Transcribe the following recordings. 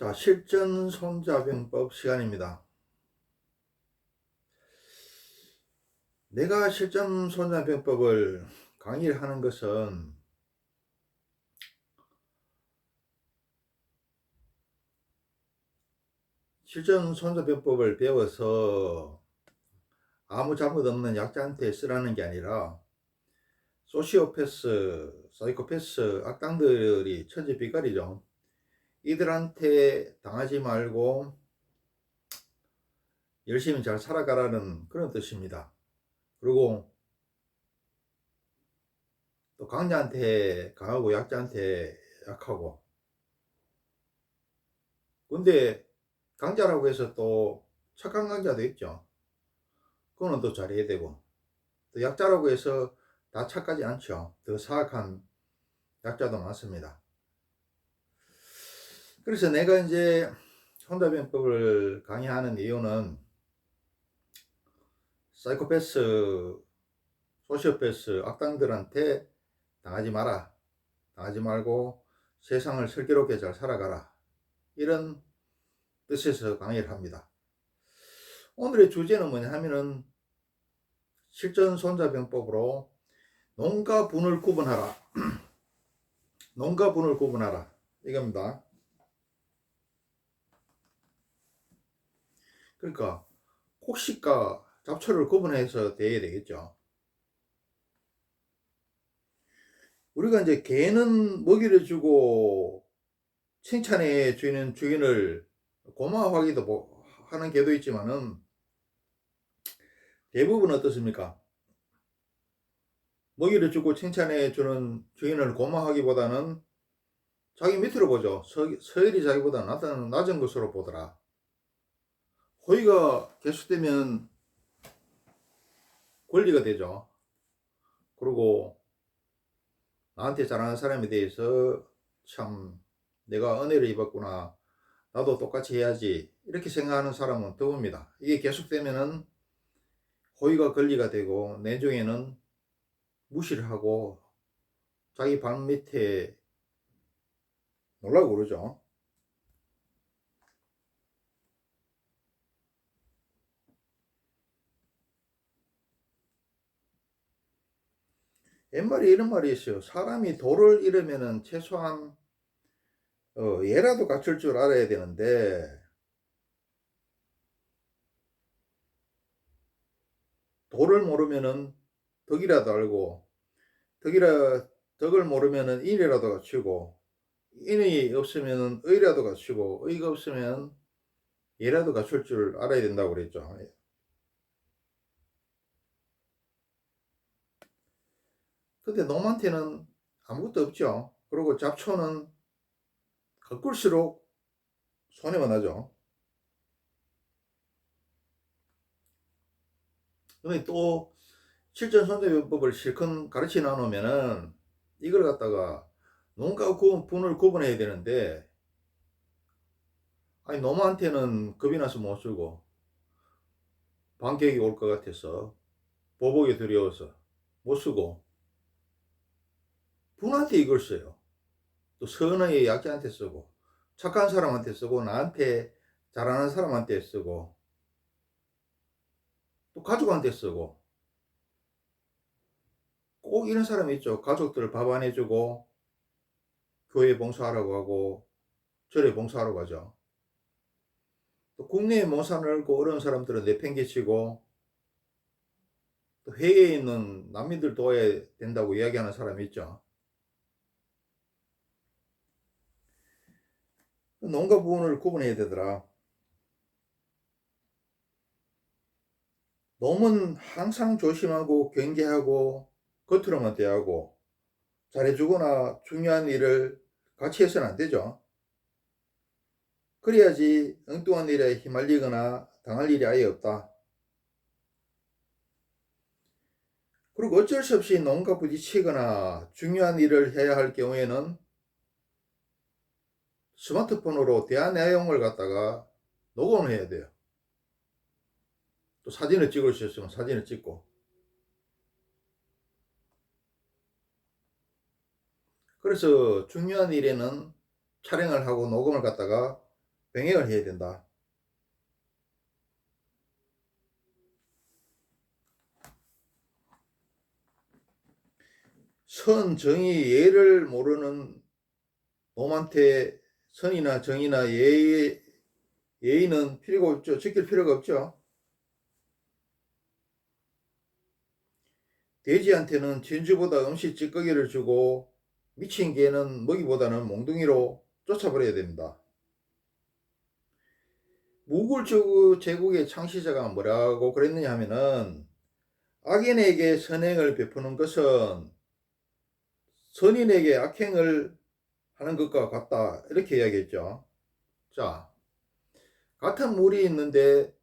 자, 실전 손자병법 시간입니다. 내가 실전 손자병법을 강의를 하는 것은 실전 손자병법을 배워서 아무 잘못 없는 약자한테 쓰라는 게 아니라 소시오패스, 사이코패스, 악당들이 천지빛깔이죠. 이들한테 당하지 말고 열심히 잘 살아가라는 그런 뜻입니다. 그리고 또 강자한테 강하고 약자한테 약하고, 근데 강자라고 해서 또 착한 강자도 있죠. 그거는 또 잘해야 되고, 또 약자라고 해서 다 착하지 않죠. 더 사악한 약자도 많습니다. 그래서 내가 이제 손자병법을 강의하는 이유는 사이코패스, 소시오패스, 악당들한테 당하지 마라, 당하지 말고 세상을 슬기롭게 잘 살아가라, 이런 뜻에서 강의를 합니다. 오늘의 주제는 뭐냐 하면은 실전 손자병법으로 농과 분을 구분하라. 농과 분을 구분하라, 이겁니다. 그러니까 곡식과 잡초를 구분해서 대해야 되겠죠. 우리가 이제 개는 먹이를 주고 칭찬해 주는 주인을 고마워하기도 하는 개도 있지만은 대부분 어떻습니까? 먹이를 주고 칭찬해 주는 주인을 고마워하기보다는 자기 밑으로 보죠. 서열이 자기보다 낮은 것으로 보더라. 호의가 계속되면 권리가 되죠. 그리고 나한테 잘하는 사람에 대해서 참 내가 은혜를 입었구나, 나도 똑같이 해야지, 이렇게 생각하는 사람은 드뭅니다. 이게 계속되면은 호의가 권리가 되고 내중에는 무시를 하고 자기 발 밑에 놀라고 그러죠. 옛말에 이런 말이 있어요. 사람이 도를 잃으면은 최소한 얘라도 갖출 줄 알아야 되는데, 도를 모르면은 덕이라도 알고, 덕을 모르면은 인이라도 갖추고, 인이 없으면은 의라도 갖추고, 의가 없으면 얘라도 갖출 줄 알아야 된다고 그랬죠. 근데 놈한테는 아무것도 없죠. 그리고 잡초는 가꿀수록 손해만 나죠. 근데 또 실전 손대법을 실컷 가르치 나누면은 이걸 갖다가 농가 분을 구분해야 되는데, 아니 놈한테는 겁이 나서 못 쓰고, 반격이 올 것 같아서, 보복이 두려워서 못 쓰고, 분한테 이걸 써요. 또 선의 약자한테 쓰고, 착한 사람한테 쓰고, 나한테 잘하는 사람한테 쓰고, 또 가족한테 쓰고. 꼭 이런 사람이 있죠. 가족들 밥 안 해주고 교회 봉사하라고 하고 절에 봉사하러 가죠. 또 국내에 모사 넓고 어려운 사람들은 내팽개치고, 또 해외에 있는 난민들 도와야 된다고 이야기하는 사람이 있죠. 농가 부분을 구분해야 되더라. 놈은 항상 조심하고 경계하고 겉으로만 대하고 잘해주거나 중요한 일을 같이 해서는 안 되죠. 그래야지 엉뚱한 일에 휘말리거나 당할 일이 아예 없다. 그리고 어쩔 수 없이 놈과 부딪히거나 중요한 일을 해야 할 경우에는 스마트폰으로 대화 내용을 갖다가 녹음을 해야 돼요. 또 사진을 찍을 수 있으면 사진을 찍고. 그래서 중요한 일에는 촬영을 하고 녹음을 갖다가 병행을 해야 된다. 선, 정의, 예를 모르는 놈한테 선이나 정의나 예의는 필요가 없죠. 지킬 필요가 없죠. 돼지한테는 진주보다 음식 찌꺼기를 주고 미친 개는 먹이보다는 몽둥이로 쫓아버려야 됩니다. 무굴 제국의 창시자가 뭐라고 그랬느냐 하면은 악인에게 선행을 베푸는 것은 선인에게 악행을 하는 것과 같다. 이렇게 이야기했죠. 자, 같은 물이 있는데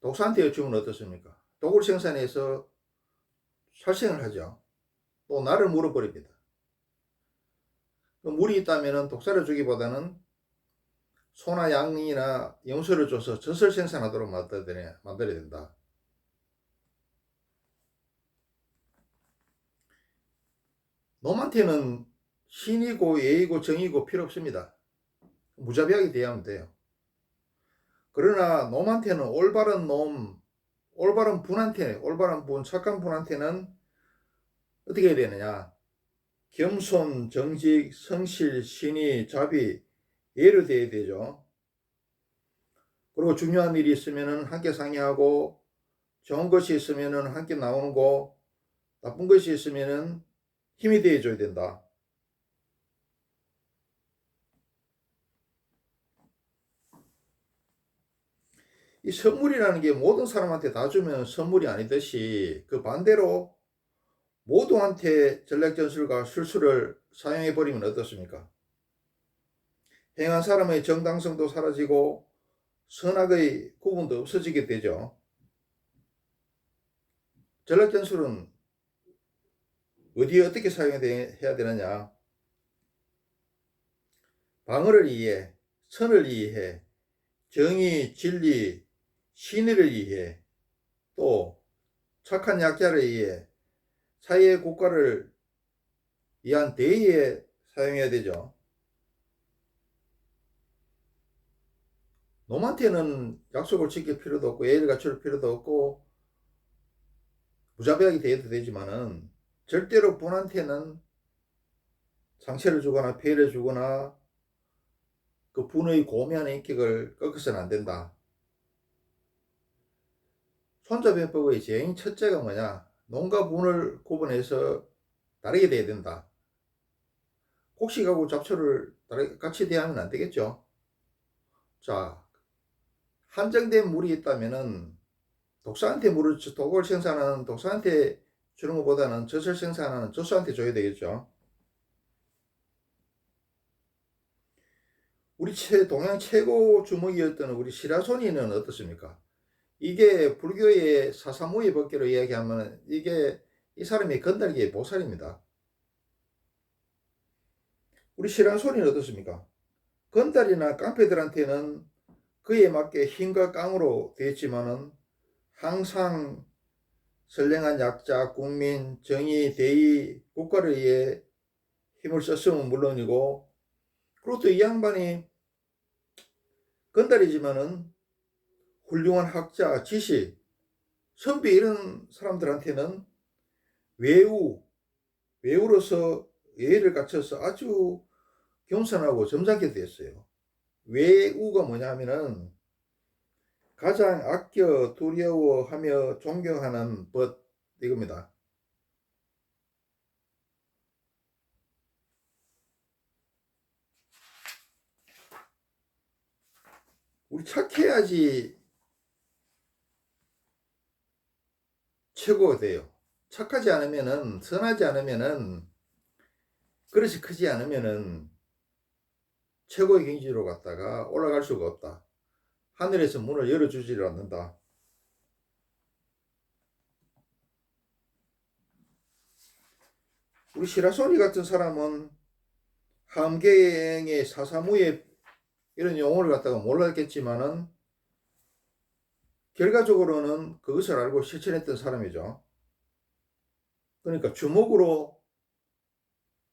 독사한테 여쭈면 어떻습니까? 독을 생산해서 살생을 하죠. 또 나를 물어버립니다. 물이 있다면 독사를 주기보다는 소나 양이나 염소를 줘서 젖을 생산하도록 만들어야 된다. 놈한테는 신이고 예의고 정의고 필요 없습니다. 무자비하게 대하면 돼요. 그러나 놈한테는 올바른 올바른 분, 착한 분한테는 어떻게 해야 되느냐? 겸손, 정직, 성실, 신의, 자비, 예를 대해야 되죠. 그리고 중요한 일이 있으면 함께 상의하고, 좋은 것이 있으면 함께 나오는 거, 나쁜 것이 있으면 힘이 되어줘야 된다. 이 선물이라는 게 모든 사람한테 다 주면 선물이 아니듯이 그 반대로 모두한테 전략전술과 술수를 사용해버리면 어떻습니까? 행한 사람의 정당성도 사라지고 선악의 구분도 없어지게 되죠. 전략전술은 어디에 어떻게 사용해야 되느냐? 방어를 이해해, 선을 이해해, 정의, 진리, 신의를 이해해, 또 착한 약자를 이해해, 사회의 국가를 위한 대의에 사용해야 되죠. 놈한테는 약속을 지킬 필요도 없고 예의를 갖출 필요도 없고 무자비하게 대해도 되지만은 절대로 분한테는 상처를 주거나 피해를 주거나 그 분의 고매한 인격을 꺾어서는 안 된다. 손자병법의 제일 첫째가 뭐냐? 농과 분을 구분해서 다르게 돼야 된다. 곡식하고 잡초를 같이 대하면 안 되겠죠. 자, 한정된 물이 있다면은 독을 생산하는 독사한테 주는 것보다는 젖을 생산하는 젖소한테 줘야 되겠죠. 우리 동양 최고 주먹이었던 우리 시라소니는 어떻습니까? 이게 불교의 사사무의 법계로 이야기하면 이게 이 사람이 건달기의 보살입니다. 우리 시라소니는 어떻습니까? 건달이나 깡패들한테는 그에 맞게 힘과 깡으로 되었지만은 항상 선량한 약자, 국민, 정의, 대의, 국가를 위해 힘을 썼으면 물론이고, 그리고 또 이 양반이 건달이지만은 훌륭한 학자, 지식, 선비 이런 사람들한테는 외우로서 예의를 갖춰서 아주 겸손하고 점잖게 됐어요. 외우가 뭐냐면은 가장 아껴 두려워하며 존경하는 법 이겁니다. 우리 착해야지 최고가 돼요. 착하지 않으면은 선하지 않으면은 그릇이 크지 않으면은 최고의 경지로 갔다가 올라갈 수가 없다. 하늘에서 문을 열어주지를 않는다. 우리 시라소니 같은 사람은 함계행의 사사무예 이런 용어를 갖다가 몰랐겠지만은 결과적으로는 그것을 알고 실천했던 사람이죠. 그러니까 주먹으로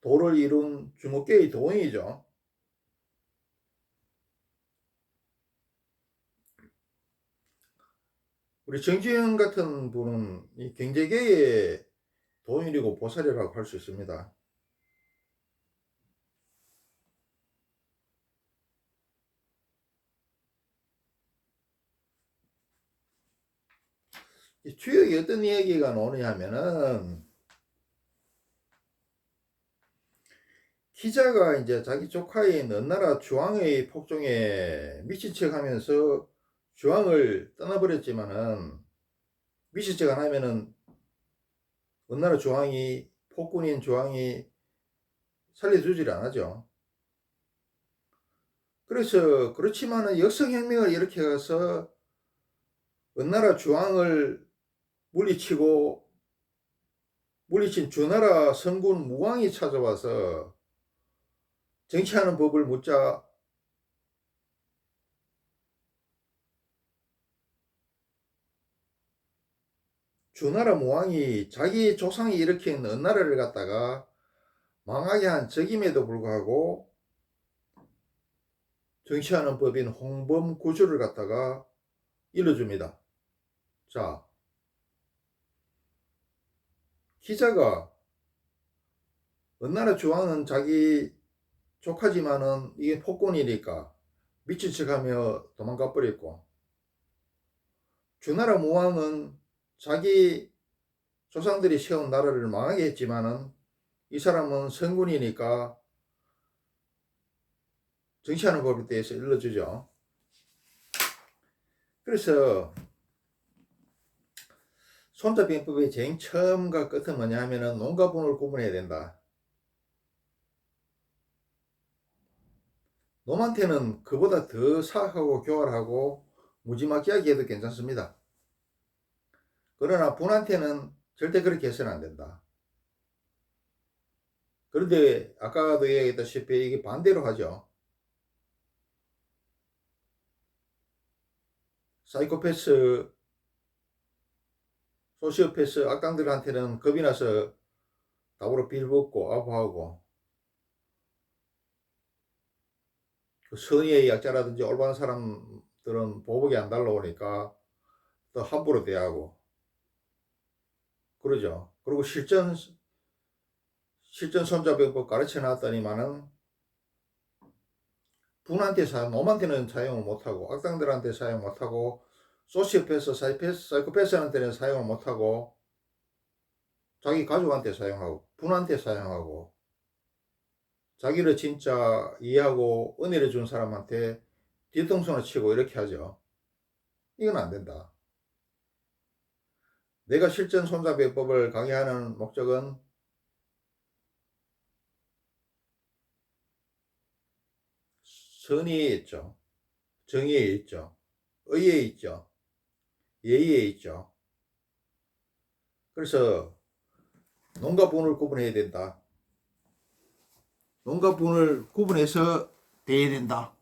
도를 이룬 주먹계의 도인이죠. 우리 정주영 같은 분은 이 경제계의 도인이고 보살이라고 할 수 있습니다. 이 주역이 어떤 이야기가 나오느냐 하면은, 기자가 이제 자기 조카인 은나라 주왕의 폭정에 미친 척 하면서 주왕을 떠나버렸지만은, 미친 척 안 하면은 은나라 주왕이, 폭군인 주왕이 살려주질 않았죠. 그래서 그렇지만은 역성혁명을 일으켜서 은나라 주왕을 물리친 주나라 성군 무왕이 찾아와서 정치하는 법을 묻자 주나라 무왕이 자기 조상이 일으킨 은나라를 갖다가 망하게 한 적임에도 불구하고 정치하는 법인 홍범구주를 갖다가 일러줍니다. 자, 기자가 은나라 주왕은 자기 조카지만은 이게 폭군이니까 미친 척하며 도망가 버렸고, 주나라 무왕은 자기 조상들이 세운 나라를 망하게 했지만은 이 사람은 성군이니까 정치하는 법에 대해서 일러주죠. 그래서 손자병법의 제일 처음과 끝은 뭐냐 하면은 농과 분을 구분해야 된다. 놈한테는 그보다 더 사악하고 교활하고 무지막지하게 해도 괜찮습니다. 그러나 분한테는 절대 그렇게 해서는 안 된다. 그런데 아까도 얘기했다시피 이게 반대로 하죠. 사이코패스, 소시오패스 악당들한테는 겁이 나서 답으로 빌붙고 아부하고, 그 선의의 약자라든지 올바른 사람들은 보복이 안 달라오니까 또 함부로 대하고 그러죠. 그리고 실전 손자병법 가르쳐 놨더니만은 분한테 놈한테는 사용을 못하고, 악당들한테 사용 못하고, 소시오패스, 사이코패스한테는 사용을 못하고, 자기 가족한테 사용하고, 분한테 사용하고, 자기를 진짜 이해하고 은혜를 준 사람한테 뒤통수나 치고 이렇게 하죠. 이건 안 된다. 내가 실전 손자병법을 강의하는 목적은 선의에 있죠. 정의에 있죠. 의에 있죠. 예의에 있죠. 그래서 농과 분을 구분해야 된다. 농과 분을 구분해서 대해야 된다.